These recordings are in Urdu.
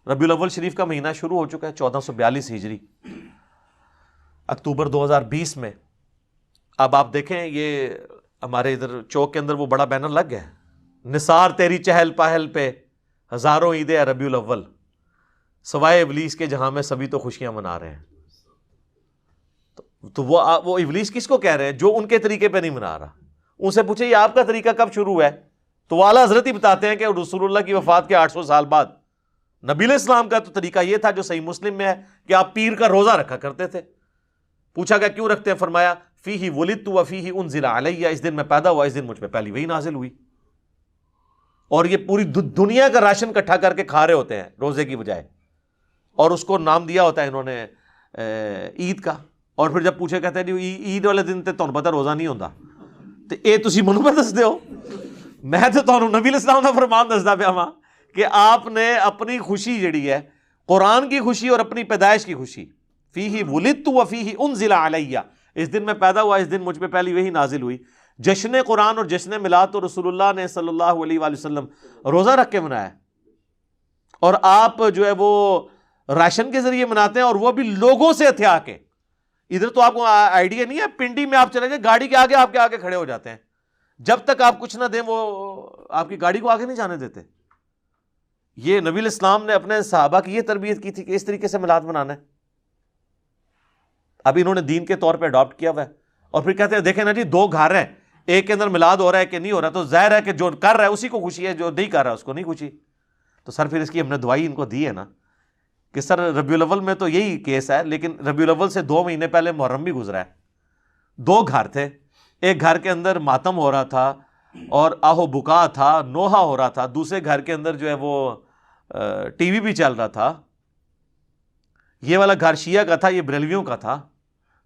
ربیع الاول شریف کا مہینہ شروع ہو چکا ہے 1442 ہجری، اکتوبر 2020 میں۔ اب آپ دیکھیں یہ ہمارے ادھر چوک کے اندر وہ بڑا بینر لگ گیا ہے، نثار تیری چہل پہل پہ ہزاروں عیدیں ربیع الاول، سوائے ابلیس کے جہاں میں سبھی تو خوشیاں منا رہے ہیں۔ تو وہ ابلیس کس کو کہہ رہے ہیں؟ جو ان کے طریقے پہ نہیں منا رہا۔ ان سے پوچھے یہ آپ کا طریقہ کب شروع ہے؟ تو وہ اعلیٰ حضرت ہی بتاتے ہیں کہ رسول اللہ کی وفات کے 800 سال بعد نبی علیہ السلام کا تو طریقہ یہ تھا جو صحیح مسلم میں ہے کہ آپ پیر کا روزہ رکھا کرتے تھے۔ پوچھا گیا کیوں رکھتے ہیں؟ فرمایا فیہ ولدت وفیہ انزل علیہ، اس دن میں پیدا ہوا، اس دن مجھ پہ پہلی وحی نازل ہوئی۔ اور یہ پوری دنیا کا راشن اکٹھا کر کے کھا رہے ہوتے ہیں روزے کی بجائے، اور اس کو نام دیا ہوتا ہے انہوں نے عید کا۔ اور پھر جب پوچھے کہتے ہیں عید والے دن تے تمہیں پتہ روزہ نہیں ہوتا، تو اے تسی منو پہ دس دے ہو، میں تو تمہیں نبی علیہ السلام کا فرمان دسدا پیا ہاں کہ آپ نے اپنی خوشی جڑی ہے، قرآن کی خوشی اور اپنی پیدائش کی خوشی، فیہ ولدت وفیہ انزل علیہ، اس دن میں پیدا ہوا، اس دن مجھ پہ پہلی وحی نازل ہوئی۔ جشن قرآن اور جشن میلاد تو رسول اللہ نے صلی اللہ علیہ وآلہ وسلم روزہ رکھ کے منایا، اور آپ جو ہے وہ راشن کے ذریعے مناتے ہیں، اور وہ بھی لوگوں سے ہتھیا کے۔ ادھر تو آپ کو آئیڈیا نہیں ہے، پنڈی میں آپ چلے جائیں گاڑی کے آگے آپ کے آگے کھڑے ہو جاتے ہیں، جب تک آپ کچھ نہ دیں وہ آپ کی گاڑی کو آگے نہیں جانے دیتے۔ یہ نبی علیہ السلام نے اپنے صحابہ کی یہ تربیت کی تھی کہ اس طریقے سے میلاد منانا ہے۔ اب انہوں نے دین کے طور پہ اڈاپٹ کیا ہوا ہے، اور پھر کہتے ہیں دیکھیں نا جی دو گھر ہیں، ایک کے اندر میلاد ہو رہا ہے کہ نہیں ہو رہا، تو ظاہر ہے کہ جو کر رہا ہے اسی کو خوشی ہے، جو نہیں کر رہا اس کو نہیں خوشی۔ تو سر پھر اس کی ہم نے دوائی ان کو دی ہے نا کہ سر ربیع الاول میں تو یہی کیس ہے، لیکن ربیع الاول سے 2 مہینے پہلے محرم بھی گزرا ہے، 2 گھر تھے، ایک گھر کے اندر ماتم ہو رہا تھا اور آہو بکا تھا، نوحہ ہو رہا تھا، دوسرے گھر کے اندر جو ہے وہ ٹی وی بھی چل رہا تھا۔ یہ والا گھر شیعہ کا تھا، یہ بریلویوں کا تھا۔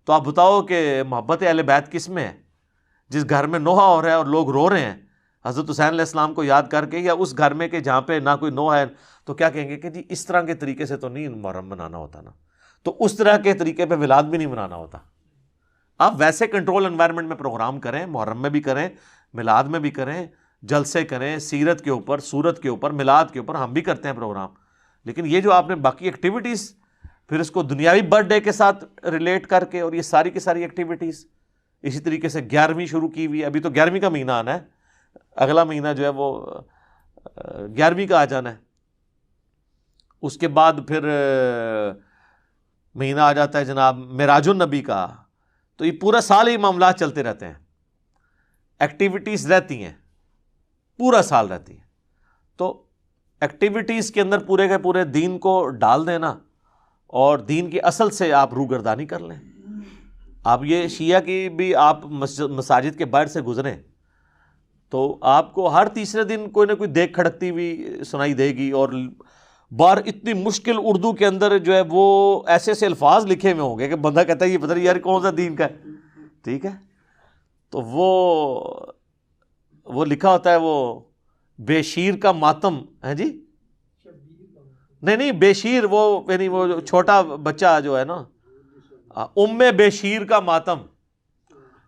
تو آپ بتاؤ کہ محبت اہل بیت کس میں ہے؟ جس گھر میں نوحہ ہو رہا ہے اور لوگ رو رہے ہیں حضرت حسین علیہ السلام کو یاد کر کے، یا اس گھر میں کہ جہاں پہ نہ کوئی نوحہ ہے، تو کیا کہیں گے کہ جی اس طرح کے طریقے سے تو نہیں محرم منانا ہوتا نا، تو اس طرح کے طریقے پہ میلاد بھی نہیں منانا ہوتا۔ آپ ویسے کنٹرول انوائرمنٹ میں پروگرام کریں، محرم میں بھی کریں، میلاد میں بھی کریں، جلسے کریں، سیرت کے اوپر، سورت کے اوپر، میلاد کے اوپر، ہم بھی کرتے ہیں پروگرام، لیکن یہ جو آپ نے باقی ایکٹیویٹیز پھر اس کو دنیاوی برتھ ڈے کے ساتھ ریلیٹ کر کے، اور یہ ساری کی ساری ایکٹیویٹیز اسی طریقے سے 11ویں شروع کی ہوئی، ابھی تو 11ویں کا مہینہ آنا ہے، اگلا مہینہ جو ہے وہ 11ویں کا آ جانا ہے، اس کے بعد پھر مہینہ آ جاتا ہے جناب معراج النبی کا۔ تو یہ پورا سال ہی معاملات چلتے رہتے ہیں، ایکٹیویٹیز رہتی ہیں، پورا سال رہتی ہیں۔ تو ایکٹیویٹیز کے اندر پورے کے پورے دین کو ڈال دینا، اور دین کی اصل سے آپ روگردانی کر لیں۔ آپ یہ شیعہ کی بھی آپ مساجد کے باہر سے گزریں تو آپ کو ہر تیسرے دن کوئی نہ کوئی دیکھ کھڑکتی ہوئی سنائی دے گی، اور بار اتنی مشکل اردو کے اندر جو ہے وہ ایسے ایسے الفاظ لکھے ہوئے ہوں گے کہ بندہ کہتا ہے یہ پتہ نہیں یار کون سا دین کا ہے، ٹھیک ہے۔ تو وہ لکھا ہوتا ہے وہ بے شیر کا ماتم ہے جی، نہیں بے شیر وہ یعنی وہ چھوٹا بچہ جو ہے نا، ام بے شیر کا ماتم،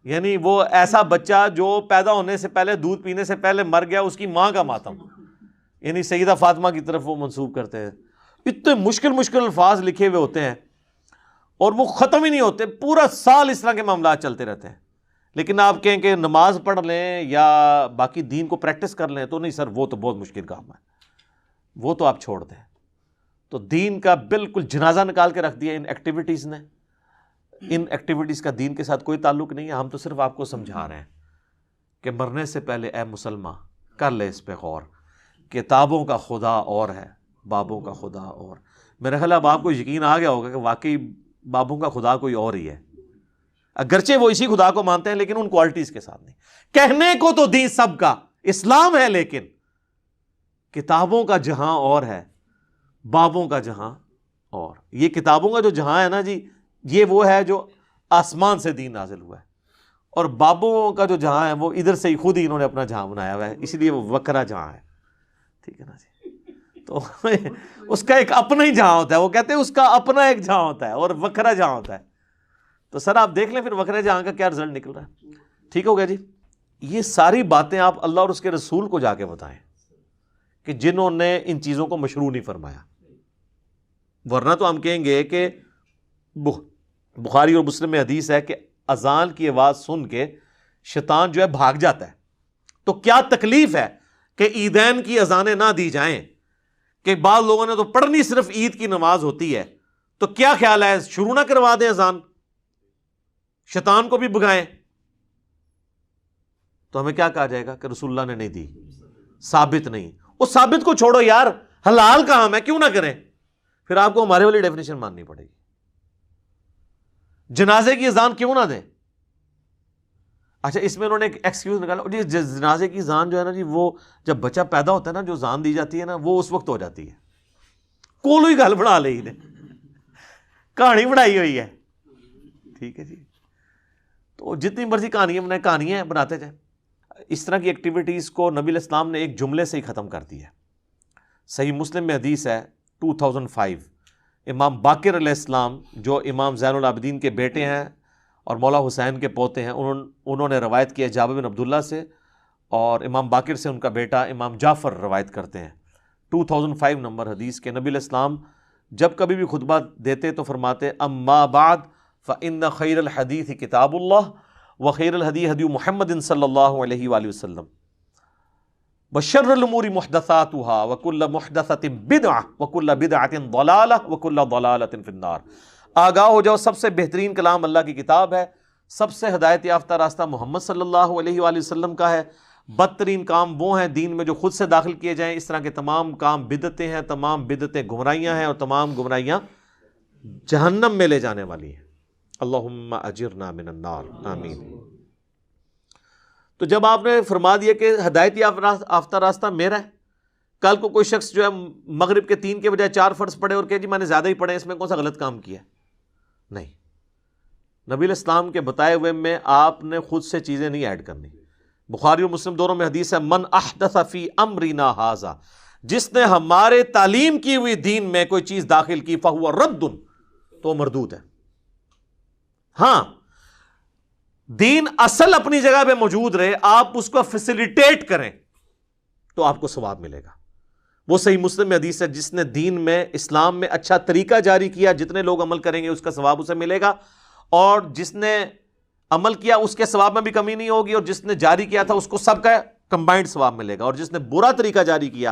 یعنی وہ ایسا بچہ جو پیدا ہونے سے پہلے، دودھ پینے سے پہلے مر گیا، اس کی ماں کا ماتم، یعنی سیدہ فاطمہ کی طرف وہ منسوب کرتے ہیں۔ اتنے مشکل الفاظ لکھے ہوئے ہوتے ہیں، اور وہ ختم ہی نہیں ہوتے، پورا سال اس طرح کے معاملات چلتے رہتے ہیں۔ لیکن آپ کہیں کہ نماز پڑھ لیں یا باقی دین کو پریکٹس کر لیں، تو نہیں سر وہ تو بہت مشکل کام ہے، وہ تو آپ چھوڑ دیں۔ تو دین کا بالکل جنازہ نکال کے رکھ دیا ان ایکٹیویٹیز نے۔ ان ایکٹیویٹیز کا دین کے ساتھ کوئی تعلق نہیں ہے، ہم تو صرف آپ کو سمجھا رہے ہیں کہ مرنے سے پہلے اے مسلمان کر لے اس پہ غور، کتابوں کا خدا اور ہے، بابوں کا خدا اور۔ میرا خیال اب آپ کو یقین آ گیا ہوگا کہ واقعی بابوں کا خدا کوئی اور ہی ہے، اگرچہ وہ اسی خدا کو مانتے ہیں لیکن ان کوالٹیز کے ساتھ نہیں۔ کہنے کو تو دین سب کا اسلام ہے، لیکن کتابوں کا جہاں اور ہے، بابوں کا جہاں اور۔ یہ کتابوں کا جو جہاں ہے نا جی، یہ وہ ہے جو آسمان سے دین نازل ہوا ہے، اور بابوں کا جو جہاں ہے وہ ادھر سے ہی خود ہی انہوں نے اپنا جہاں بنایا ہوا ہے، اسی لیے وہ وکرا جہاں ہے، ٹھیک ہے نا جی۔ تو اس کا ایک اپنا ہی جہاں ہوتا ہے، وہ کہتے ہیں اس کا اپنا ایک جہاں ہوتا ہے اور وکرا جہاں ہوتا ہے۔ تو سر آپ دیکھ لیں پھر وکرا جہاں کا کیا رزلٹ نکل رہا ہے، ٹھیک ہو گیا جی۔ یہ ساری باتیں آپ اللہ اور اس کے رسول کو جا کے بتائیں کہ جنہوں نے ان چیزوں کو مشروع نہیں فرمایا، ورنہ تو ہم کہیں گے کہ بخاری اور مسلم میں حدیث ہے کہ اذان کی آواز سن کے شیطان جو ہے بھاگ جاتا ہے. تو کیا تکلیف ہے کہ عیدین کی اذانیں نہ دی جائیں؟ کہ بعض لوگوں نے تو پڑھنی صرف عید کی نماز ہوتی ہے، تو کیا خیال ہے شروع نہ کروا دیں اذان، شیطان کو بھی بھگائیں؟ تو ہمیں کیا کہا جائے گا کہ رسول اللہ نے نہیں دی، ثابت نہیں. اس ثابت کو چھوڑو یار، حلال کام ہے، کیوں نہ کریں؟ پھر آپ کو ہمارے والی ڈیفینیشن ماننی پڑے گی. جنازے کی اذان کیوں نہ دیں؟ اچھا اس میں انہوں نے ایک ایکسکیوز نکالا، جی جنازے کی اذان جو ہے نا جی، وہ جب بچہ پیدا ہوتا ہے نا، جو اذان دی جاتی ہے نا، وہ اس وقت ہو جاتی ہے. کولو ہی گل بنا لی نے، کہانی بنائی ہوئی ہے. ٹھیک ہے جی، تو جتنی مرضی کہانیاں بنائیں، کہانیاں بناتے جائیں. اس طرح کی ایکٹیویٹیز کو نبی علیہ السلام نے ایک جملے سے ہی ختم کر دیا ہے. صحیح مسلم میں حدیث ہے 2005، امام باقر علیہ السلام جو امام زین العابدین کے بیٹے ہیں اور مولا حسین کے پوتے ہیں، انہوں نے روایت کیا جابر بن عبداللہ سے، اور امام باقر سے ان کا بیٹا امام جعفر روایت کرتے ہیں. 2005 نمبر حدیث کے نبی علیہ السلام جب کبھی بھی خطبہ دیتے تو فرماتے اما بعد فإن خیر الحدیث کتاب اللہ وخیر الہدی ہدی محمد صلی اللہ علیہ وآلہ وسلم وشر الامور محدثاتها وکل محدثۃ بدعہ وکل بدعۃ ضلالہ وکل ضلالۃ فی النار. آگاہ ہو جاؤ، سب سے بہترین کلام اللہ کی کتاب ہے، سب سے ہدایت یافتہ راستہ محمد صلی اللہ علیہ وآلہ وسلم کا ہے، بدترین کام وہ ہیں دین میں جو خود سے داخل کیے جائیں، اس طرح کے تمام کام بدعتیں ہیں، تمام بدعتیں گمراہیاں ہیں، اور تمام گمراہیاں جہنم میں لے جانے والی ہیں. اللہم اجرنا من النار، آمین. تو جب آپ نے فرما دیا کہ ہدایت یافتہ راستہ میرا ہے، کل کو کوئی شخص جو ہے مغرب کے 3 کے بجائے 4 فرض پڑھے اور کہ جی میں نے زیادہ ہی پڑھے، اس میں کون سا غلط کام کیا؟ نہیں، نبی علیہ السلام کے بتائے ہوئے میں آپ نے خود سے چیزیں نہیں ایڈ کرنی. بخاری اور مسلم دونوں میں حدیث ہے من احدث فی امرنا ھذا، جس نے ہمارے تعلیم کی ہوئی دین میں کوئی چیز داخل کی فہو رد، تو مردود ہے. ہاں دین اصل اپنی جگہ پہ موجود رہے، آپ اس کو فیسیلیٹیٹ کریں تو آپ کو ثواب ملے گا. وہ صحیح مسلم میں حدیث ہے جس نے دین میں اسلام میں اچھا طریقہ جاری کیا، جتنے لوگ عمل کریں گے اس کا ثواب اسے ملے گا، اور جس نے عمل کیا اس کے ثواب میں بھی کمی نہیں ہوگی، اور جس نے جاری کیا تھا اس کو سب کا کمبائنڈ ثواب ملے گا، اور جس نے برا طریقہ جاری کیا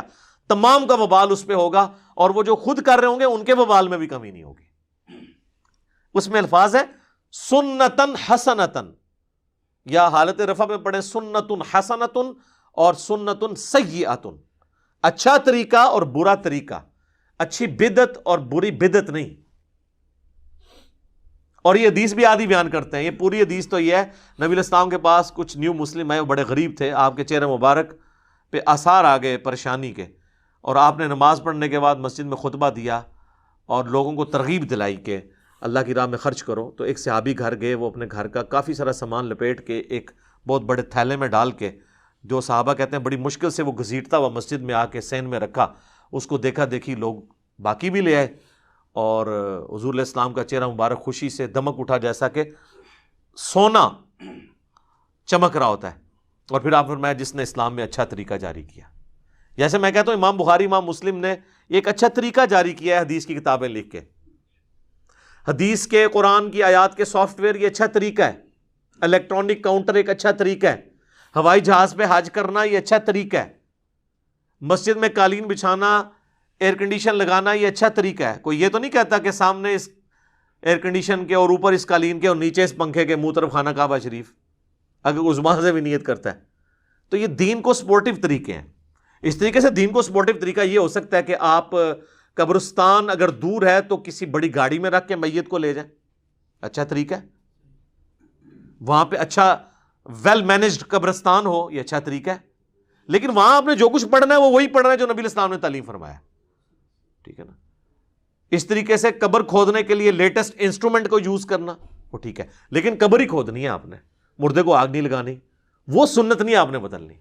تمام کا وبال اس پہ ہوگا، اور وہ جو خود کر رہے ہوں گے ان کے وبال میں بھی کمی نہیں ہوگی. اس میں الفاظ ہے سنتن حسنتن، یا حالت رفع میں پڑھیں سنتن حسنتن اور سنتن سیئتن، اچھا طریقہ اور برا طریقہ، اچھی بدعت اور بری بدعت نہیں. اور یہ حدیث بھی آدھی بیان کرتے ہیں، یہ پوری حدیث تو یہ ہے نبی علیہ السلام کے پاس کچھ نیو مسلم آئے، وہ بڑے غریب تھے، آپ کے چہرے مبارک پہ آثار آ گئے پریشانی کے، اور آپ نے نماز پڑھنے کے بعد مسجد میں خطبہ دیا اور لوگوں کو ترغیب دلائی کہ اللہ کی راہ میں خرچ کرو. تو ایک صحابی گھر گئے، وہ اپنے گھر کا کافی سارا سامان لپیٹ کے ایک بہت بڑے تھیلے میں ڈال کے، جو صحابہ کہتے ہیں بڑی مشکل سے وہ گھسیٹتا ہوا مسجد میں آ کے سین میں رکھا. اس کو دیکھا دیکھی لوگ باقی بھی لے آئے، اور حضور علیہ السلام کا چہرہ مبارک خوشی سے دمک اٹھا جیسا کہ سونا چمک رہا ہوتا ہے. اور پھر آپ فرمایا جس نے اسلام میں اچھا طریقہ جاری کیا. جیسے میں کہتا ہوں امام بخاری امام مسلم نے ایک اچھا طریقہ جاری کیا ہے حدیث کی کتابیں لکھ کے. حدیث کے قرآن کی آیات کے سافٹ ویئر یہ اچھا طریقہ ہے، الیکٹرانک کاؤنٹر ایک اچھا طریقہ ہے، ہوائی جہاز پہ حج کرنا یہ اچھا طریقہ ہے، مسجد میں قالین بچھانا، ایئر کنڈیشن لگانا یہ اچھا طریقہ ہے. کوئی یہ تو نہیں کہتا کہ سامنے اس ایئر کنڈیشن کے اور اوپر اس قالین کے اور نیچے اس پنکھے کے منہ طرف خانہ کعبہ شریف، اگر کوئی زبان سے بھی نیت کرتا ہے. تو یہ دین کو سپورٹیو طریقے ہیں. اس طریقے سے دین کو سپورٹیو طریقہ یہ ہو سکتا ہے کہ آپ قبرستان اگر دور ہے تو کسی بڑی گاڑی میں رکھ کے میت کو لے جائیں، اچھا طریقہ ہے. وہاں پہ اچھا ویل مینجڈ قبرستان ہو، یہ اچھا طریقہ ہے. لیکن وہاں آپ نے جو کچھ پڑھنا ہے وہ وہی پڑھنا ہے جو نبی علیہ السلام نے تعلیم فرمایا. ٹھیک ہے نا. اس طریقے سے قبر کھودنے کے لیے لیٹسٹ انسٹرومنٹ کو یوز کرنا وہ ٹھیک ہے، لیکن قبر ہی کھودنی ہے آپ نے، مردے کو آگ نہیں لگانی، وہ سنت نہیں آپ نے بدلنی.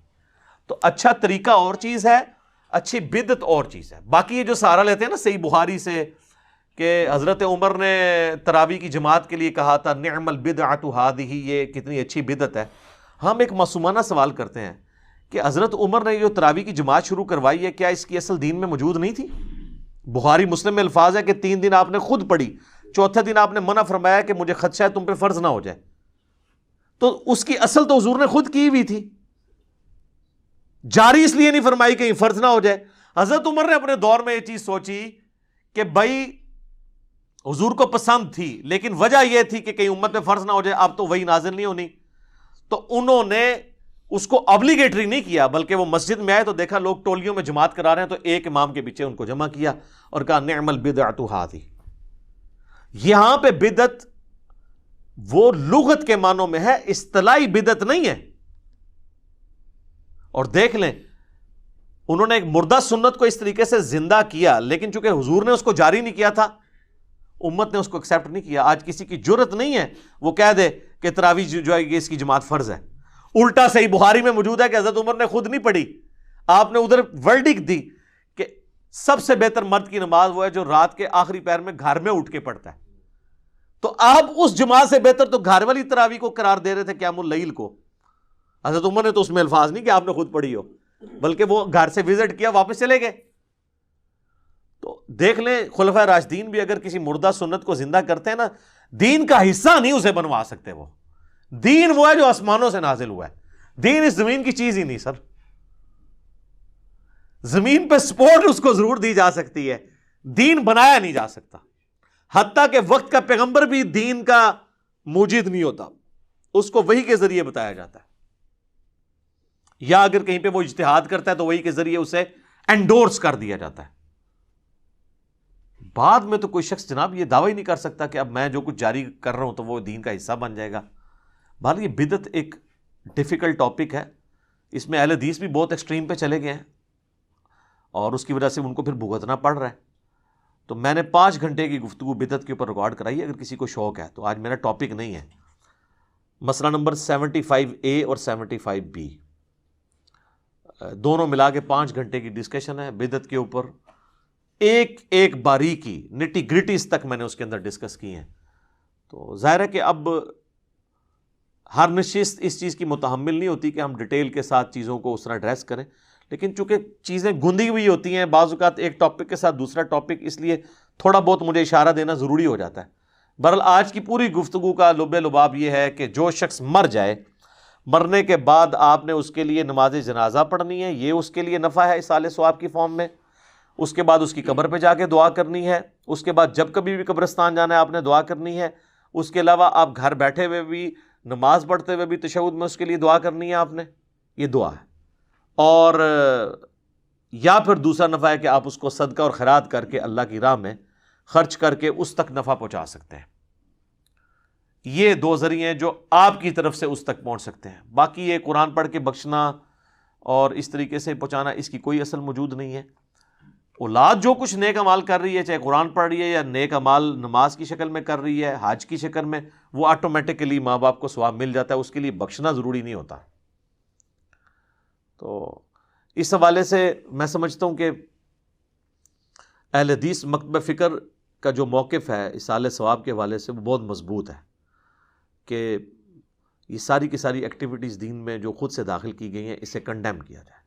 تو اچھا طریقہ اور چیز ہے، اچھی بدعت اور چیز ہے. باقی یہ جو سہارا لیتے ہیں نا صحیح بخاری سے کہ حضرت عمر نے تراویح کی جماعت کے لیے کہا تھا نعم البدعۃ ھذہ، یہ کتنی اچھی بدعت ہے. ہم ایک معصومانہ سوال کرتے ہیں کہ حضرت عمر نے جو تراویح کی جماعت شروع کروائی ہے کیا اس کی اصل دین میں موجود نہیں تھی؟ بخاری مسلم میں الفاظ ہے کہ 3 دن آپ نے خود پڑھی، چوتھے دن آپ نے منع فرمایا کہ مجھے خدشہ ہے تم پہ فرض نہ ہو جائے. تو اس کی اصل تو حضور نے خود کی ہوئی تھی، جاری اس لیے نہیں فرمائی کہ فرض نہ ہو جائے. حضرت عمر نے اپنے دور میں یہ چیز سوچی کہ بھائی حضور کو پسند تھی، لیکن وجہ یہ تھی کہ کہیں امت پہ فرض نہ ہو جائے، اب تو وہی نازل نہیں ہونی. تو انہوں نے اس کو ابلیگیٹری نہیں کیا، بلکہ وہ مسجد میں آئے تو دیکھا لوگ ٹولیوں میں جماعت کرا رہے ہیں، تو ایک امام کے پیچھے ان کو جمع کیا اور کہا نعم البدعۃ ھذہ. یہاں پہ بدعت وہ لغت کے معنوں میں ہے، اصطلاحی بدعت نہیں ہے. اور دیکھ لیں انہوں نے ایک مردہ سنت کو اس طریقے سے زندہ کیا، لیکن چونکہ حضور نے اس کو جاری نہیں کیا تھا، امت نے اس کو ایکسیپٹ نہیں کیا. آج کسی کی جرت نہیں ہے وہ کہہ دے کہ تراویح جو ہے اس کی جماعت فرض ہے. الٹا صحیح بخاری میں موجود ہے کہ حضرت عمر نے خود نہیں پڑھی، آپ نے ادھر ورڈکٹ دی کہ سب سے بہتر مرد کی نماز وہ ہے جو رات کے آخری پہر میں گھر میں اٹھ کے پڑھتا ہے. تو آپ اس جماعت سے بہتر تو گھر والی تراویح کو قرار دے رہے تھے قیام اللیل کو. حضرت عمر نے تو اس میں الفاظ نہیں کہ آپ نے خود پڑھی ہو، بلکہ وہ گھر سے وزٹ کیا واپس چلے گئے. تو دیکھ لیں خلفائے راشدین بھی اگر کسی مردہ سنت کو زندہ کرتے ہیں نا، دین کا حصہ نہیں اسے بنوا سکتے. وہ دین وہ ہے جو آسمانوں سے نازل ہوا ہے، دین اس زمین کی چیز ہی نہیں سر. زمین پہ سپورٹ اس کو ضرور دی جا سکتی ہے، دین بنایا نہیں جا سکتا. حتیٰ کہ وقت کا پیغمبر بھی دین کا موجد نہیں ہوتا، اس کو وحی کے ذریعے بتایا جاتا ہے، یا اگر کہیں پہ وہ اجتہاد کرتا ہے تو وحی کے ذریعے اسے انڈورس کر دیا جاتا ہے. بعد میں تو کوئی شخص جناب یہ دعویٰ ہی نہیں کر سکتا کہ اب میں جو کچھ جاری کر رہا ہوں تو وہ دین کا حصہ بن جائے گا. بہرحال یہ بدعت ایک ڈیفیکلٹ ٹاپک ہے، اس میں اہل حدیث بھی بہت ایکسٹریم پہ چلے گئے ہیں اور اس کی وجہ سے ان کو پھر بھگتنا پڑ رہا ہے. تو میں نے 5 گھنٹے کی گفتگو بدعت کے اوپر ریکارڈ کرائی ہے، اگر کسی کو شوق ہے تو. آج میرا ٹاپک نہیں ہے. مسئلہ نمبر 75A اور 75B دونوں ملا کے 5 گھنٹے کی ڈسکشن ہے بدعت کے اوپر. ایک ایک باریکی نٹی گریٹیز تک میں نے اس کے اندر ڈسکس کی ہیں. تو ظاہر ہے کہ اب ہر نشست اس چیز کی متحمل نہیں ہوتی کہ ہم ڈیٹیل کے ساتھ چیزوں کو اس طرح ایڈریس کریں، لیکن چونکہ چیزیں گندی ہوئی ہوتی ہیں بعض اوقات ایک ٹاپک کے ساتھ دوسرا ٹاپک، اس لیے تھوڑا بہت مجھے اشارہ دینا ضروری ہو جاتا ہے. بہرحال آج کی پوری گفتگو کا لب لباب یہ ہے کہ جو شخص مر جائے، مرنے کے بعد آپ نے اس کے لیے نماز جنازہ پڑھنی ہے، یہ اس کے لیے نفع ہے اصالہ ثواب کی فارم میں. اس کے بعد اس کی قبر پہ جا کے دعا کرنی ہے، اس کے بعد جب کبھی بھی قبرستان جانا ہے آپ نے دعا کرنی ہے. اس کے علاوہ آپ گھر بیٹھے ہوئے بھی نماز پڑھتے ہوئے بھی تشہد میں اس کے لیے دعا کرنی ہے آپ نے، یہ دعا ہے. اور یا پھر دوسرا نفع ہے کہ آپ اس کو صدقہ اور خیرات کر کے اللہ کی راہ میں خرچ کر کے اس تک نفع پہنچا سکتے ہیں. یہ 2 ذریعے ہیں جو آپ کی طرف سے اس تک پہنچ سکتے ہیں. باقی یہ قرآن پڑھ کے بخشنا اور اس طریقے سے پہنچانا، اس کی کوئی اصل موجود نہیں ہے. اولاد جو کچھ نیک اعمال کر رہی ہے، چاہے قرآن پڑھ رہی ہے یا نیک اعمال نماز کی شکل میں کر رہی ہے، حج کی شکل میں، وہ آٹومیٹکلی ماں باپ کو ثواب مل جاتا ہے، اس کے لیے بخشنا ضروری نہیں ہوتا. تو اس حوالے سے میں سمجھتا ہوں کہ اہل حدیث مکتبہ فکر کا جو موقف ہے اصالہ ثواب کے حوالے سے وہ بہت مضبوط ہے کہ یہ ساری کی ساری ایکٹیویٹیز دین میں جو خود سے داخل کی گئی ہیں اسے کنڈیم کیا جائے.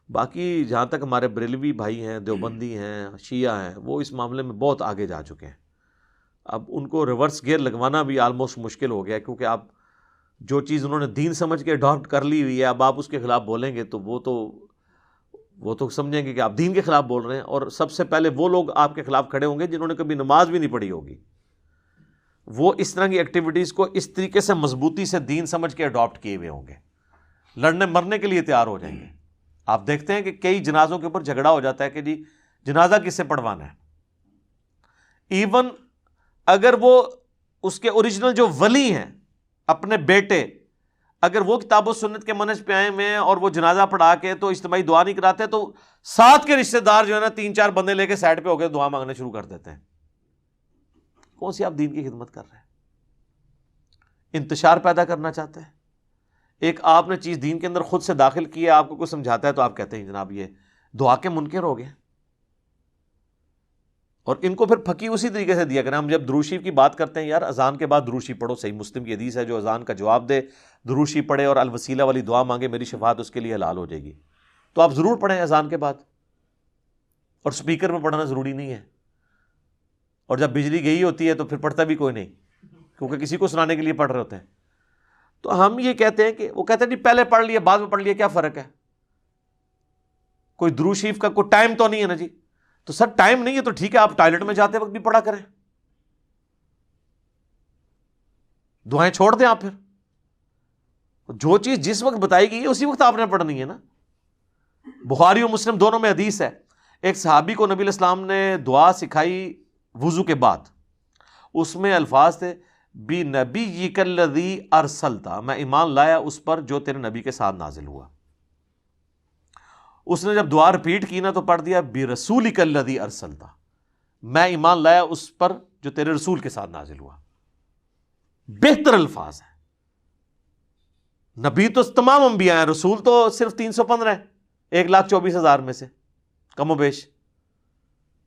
باقی جہاں تک ہمارے بریلوی بھائی ہیں، دیوبندی ہیں، شیعہ ہیں، وہ اس معاملے میں بہت آگے جا چکے ہیں. اب ان کو ریورس گیئر لگوانا بھی آلموسٹ مشکل ہو گیا ہے، کیونکہ آپ جو چیز انہوں نے دین سمجھ کے اڈاپٹ کر لی ہوئی ہے، اب آپ اس کے خلاف بولیں گے تو وہ تو سمجھیں گے کہ آپ دین کے خلاف بول رہے ہیں. اور سب سے پہلے وہ لوگ آپ کے خلاف کھڑے ہوں گے جنہوں نے کبھی نماز بھی نہیں پڑھی ہوگی. وہ اس طرح کی ایکٹیویٹیز کو اس طریقے سے مضبوطی سے دین سمجھ کے اڈاپٹ کیے ہوئے ہوں گے، لڑنے مرنے کے لیے تیار ہو جائیں گے. آپ دیکھتے ہیں کہ کئی جنازوں کے اوپر جھگڑا ہو جاتا ہے کہ جی جنازہ کس سے پڑھوانا ہے. ایون اگر وہ اس کے اوریجنل جو ولی ہیں اپنے بیٹے، اگر وہ کتاب و سنت کے منہج پہ آئے ہوئے اور وہ جنازہ پڑھا کے تو اجتماعی دعا نہیں کراتے، تو ساتھ کے رشتہ دار جو ہے نا 3-4 بندے لے کے سائڈ پہ ہو کے دعا مانگنا شروع کر دیتے ہیں. کون سی آپ دین کی خدمت کر رہے ہیں؟ انتشار پیدا کرنا چاہتے ہیں. ایک آپ نے چیز دین کے اندر خود سے داخل کی ہے، آپ کو کوئی سمجھاتا ہے تو آپ کہتے ہیں جناب یہ دعا کے منکر ہو گئے. اور ان کو پھر پھکی اسی طریقے سے دیا کریں. ہم جب درود شریف کی بات کرتے ہیں، یار اذان کے بعد درود شریف پڑھو، صحیح مسلم کی حدیث ہے، جو اذان کا جواب دے درود شریف پڑھے اور الوسیلہ والی دعا مانگے میری شفاعت اس کے لیے حلال ہو جائے گی. تو آپ ضرور پڑھیں اذان کے بعد. اور سپیکر میں پڑھنا ضروری نہیں ہے، اور جب بجلی گئی ہوتی ہے تو پھر پڑھتا بھی کوئی نہیں، کیونکہ کسی کو سنانے کے لیے پڑھ رہے ہوتے ہیں۔ تو ہم یہ کہتے ہیں کہ وہ کہتے ہیں نہیں پہلے پڑھ لیے بعد میں پڑھ لیے، کیا فرق ہے؟ کوئی درود شریف کا کوئی ٹائم تو نہیں ہے نا جی۔ تو سر ٹائم نہیں ہے تو ٹھیک ہے، آپ ٹوائلٹ میں جاتے وقت بھی پڑھا کریں، دعائیں چھوڑ دیں آپ، پھر جو چیز جس وقت بتائی گئی ہے اسی وقت آپ نے پڑھنی ہے نا۔ بخاری اور مسلم دونوں میں حدیث ہے، ایک صحابی کو نبی علیہ السلام نے دعا سکھائی وضو کے بعد، اس میں الفاظ تھے بِنَبِيِّكَ الَّذِي أَرْسَلْتَ، میں ایمان لایا اس پر جو تیرے نبی کے ساتھ نازل ہوا۔ اس نے جب دعا رپیٹ کی نا تو پڑھ دیا بِرَسُولِكَ الَّذِي أَرْسَلْتَ، میں ایمان لایا اس پر جو تیرے رسول کے ساتھ نازل ہوا۔ بہتر الفاظ ہیں، نبی تو تمام انبیاء ہیں، رسول تو صرف 315 ہیں 1,24,000 میں سے کم و بیش۔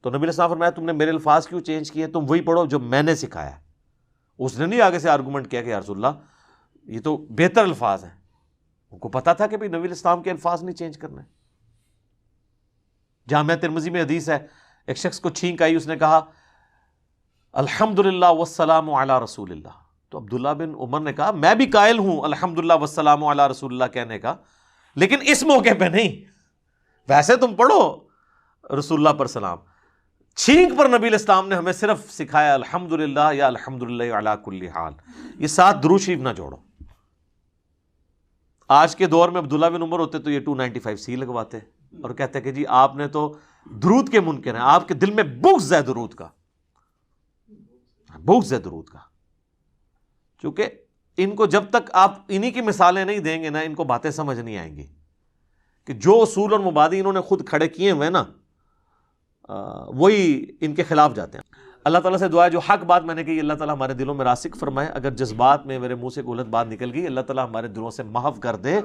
تو نبی علیہ السلام فرمایا تم نے میرے الفاظ کیوں چینج کیے، تم وہی پڑھو جو میں نے سکھایا ہے۔ اس نے نہیں آگے سے آرگومنٹ کیا کہ یا رسول اللہ یہ تو بہتر الفاظ ہیں، ان کو پتا تھا کہ نبی علیہ السلام کے الفاظ نہیں چینج کرنا ہے۔ جامعہ ترمذی میں حدیث ہے، ایک شخص کو چھینک آئی، اس نے کہا الحمدللہ والسلام علی رسول اللہ، تو عبداللہ بن عمر نے کہا میں بھی قائل ہوں الحمدللہ والسلام علی رسول اللہ کہنے کا، لیکن اس موقع پہ نہیں، ویسے تم پڑھو رسول اللہ پر سلام، چھینک پر نبی علیہ السلام نے ہمیں صرف سکھایا الحمدللہ یا الحمدللہ علی کل حال، یہ ساتھ درود شریف نہ جوڑو۔ آج کے دور میں عبداللہ بن عمر ہوتے تو یہ 295 لگواتے اور کہتے کہ جی آپ نے تو درود کے منکر ہیں، آپ کے دل میں بغض ہے درود کا، بغض ہے درود کا، کیونکہ ان کو جب تک آپ انہی کی مثالیں نہیں دیں گے نا ان کو باتیں سمجھ نہیں آئیں گی کہ جو اصول اور مبادی انہوں نے خود کھڑے کیے ہوئے نا وہی ان کے خلاف جاتے ہیں۔ اللہ تعالیٰ سے دعا ہے جو حق بات میں نے کہی اللہ تعالیٰ ہمارے دلوں میں راسخ فرمائے، اگر جذبات میں میرے منہ سے غلط بات نکل گئی اللہ تعالیٰ ہمارے دلوں سے محو کر دے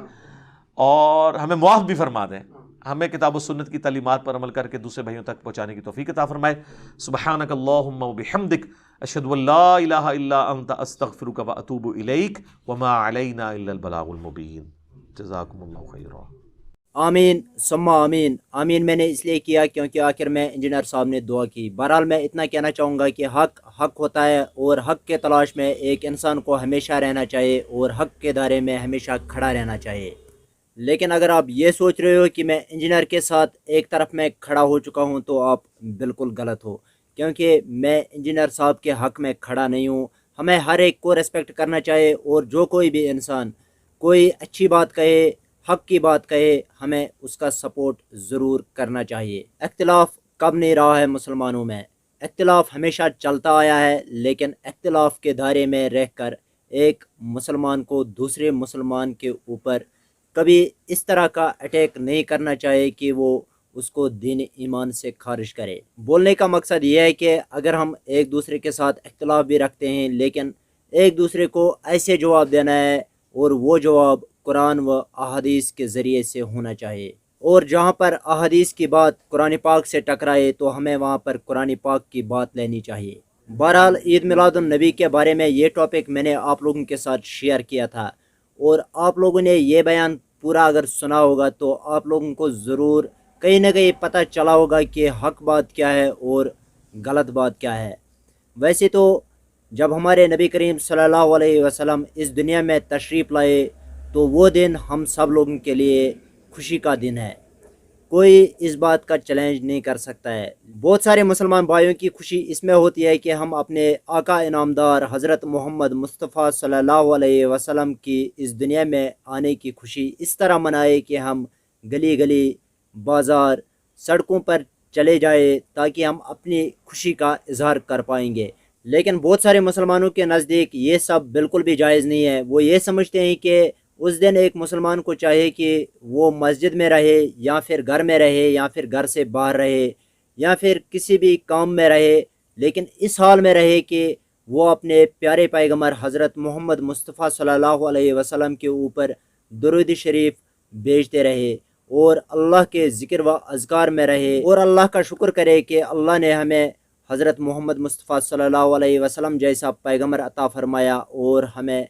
اور ہمیں معاف بھی فرما دے، ہمیں کتاب و سنت کی تعلیمات پر عمل کر کے دوسرے بھائیوں تک پہنچانے کی توفیق عطا فرمائے۔ سبحانک اللہم وبحمدک اشہد ان لا الہ الا انت استغفرک واتوب الیک وما علینا الا البلاغ المبین۔ جزاکم اللہ خیرا۔ آمین ثم آمین۔ آمین میں نے اس لیے کیا کیونکہ آخر میں انجینئر صاحب نے دعا کی۔ بہرحال میں اتنا کہنا چاہوں گا کہ حق ہوتا ہے اور حق کے تلاش میں ایک انسان کو ہمیشہ رہنا چاہیے اور حق کے دائرے میں ہمیشہ کھڑا رہنا چاہیے۔ لیکن اگر آپ یہ سوچ رہے ہو کہ میں انجینئر کے ساتھ ایک طرف میں کھڑا ہو چکا ہوں تو آپ بالکل غلط ہو، کیونکہ میں انجینئر صاحب کے حق میں کھڑا نہیں ہوں۔ ہمیں ہر ایک کو ریسپیکٹ کرنا چاہیے اور جو کوئی بھی انسان کوئی اچھی بات کہے، حق کی بات کہے، ہمیں اس کا سپورٹ ضرور کرنا چاہیے۔ اختلاف کب نہیں رہا ہے مسلمانوں میں، اختلاف ہمیشہ چلتا آیا ہے، لیکن اختلاف کے دائرے میں رہ کر ایک مسلمان کو دوسرے مسلمان کے اوپر کبھی اس طرح کا اٹیک نہیں کرنا چاہیے کہ وہ اس کو دین ایمان سے خارج کرے۔ بولنے کا مقصد یہ ہے کہ اگر ہم ایک دوسرے کے ساتھ اختلاف بھی رکھتے ہیں لیکن ایک دوسرے کو ایسے جواب دینا ہے اور وہ جواب قرآن و احادیث کے ذریعے سے ہونا چاہیے، اور جہاں پر احادیث کی بات قرآن پاک سے ٹکرائے تو ہمیں وہاں پر قرآن پاک کی بات لینی چاہیے۔ بہرحال عید میلاد النبی کے بارے میں یہ ٹاپک میں نے آپ لوگوں کے ساتھ شیئر کیا تھا، اور آپ لوگوں نے یہ بیان پورا اگر سنا ہوگا تو آپ لوگوں کو ضرور کہیں نہ کہیں پتہ چلا ہوگا کہ حق بات کیا ہے اور غلط بات کیا ہے۔ ویسے تو جب ہمارے نبی کریم صلی اللہ علیہ وسلم اس دنیا میں تشریف لائے تو وہ دن ہم سب لوگوں کے لیے خوشی کا دن ہے، کوئی اس بات کا چیلنج نہیں کر سکتا ہے۔ بہت سارے مسلمان بھائیوں کی خوشی اس میں ہوتی ہے کہ ہم اپنے آقا انعامدار حضرت محمد مصطفیٰ صلی اللہ علیہ وسلم کی اس دنیا میں آنے کی خوشی اس طرح منائے کہ ہم گلی گلی بازار سڑکوں پر چلے جائیں تاکہ ہم اپنی خوشی کا اظہار کر پائیں گے۔ لیکن بہت سارے مسلمانوں کے نزدیک یہ سب بالکل بھی جائز نہیں ہے۔ وہ یہ سمجھتے ہیں کہ اس دن ایک مسلمان کو چاہیے کہ وہ مسجد میں رہے یا پھر گھر میں رہے یا پھر گھر سے باہر رہے یا پھر کسی بھی کام میں رہے، لیکن اس حال میں رہے کہ وہ اپنے پیارے پیغمبر حضرت محمد مصطفیٰ صلی اللہ علیہ وسلم کے اوپر درود شریف بھیجتے رہے اور اللہ کے ذکر و اذکار میں رہے اور اللہ کا شکر کرے کہ اللہ نے ہمیں حضرت محمد مصطفیٰ صلی اللہ علیہ وسلم جیسا پیغمبر عطا فرمایا اور ہمیں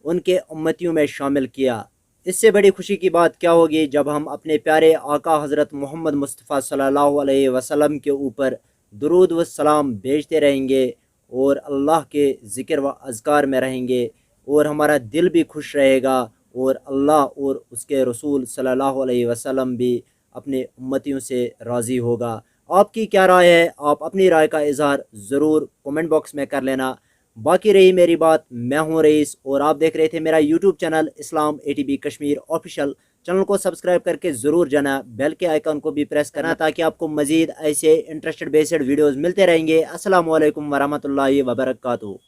ان کے امتیوں میں شامل کیا۔ اس سے بڑی خوشی کی بات کیا ہوگی جب ہم اپنے پیارے آقا حضرت محمد مصطفیٰ صلی اللہ علیہ وسلم کے اوپر درود و سلام بھیجتے رہیں گے اور اللہ کے ذکر و اذکار میں رہیں گے، اور ہمارا دل بھی خوش رہے گا، اور اللہ اور اس کے رسول صلی اللہ علیہ وسلم بھی اپنے امتیوں سے راضی ہوگا۔ آپ کی کیا رائے ہے؟ آپ اپنی رائے کا اظہار ضرور کومنٹ باکس میں کر لینا۔ باقی رہی میری بات، میں ہوں رئیس اور آپ دیکھ رہے تھے میرا یوٹیوب چینل اسلام ATB کشمیر آفیشیل۔ چینل کو سبسکرائب کر کے ضرور جانا، بیل کے آئیکن کو بھی پریس کرنا تاکہ آپ کو مزید ایسے انٹرسٹڈ بیسڈ ویڈیوز ملتے رہیں گے۔ السلام علیکم ورحمۃ اللہ وبرکاتہ۔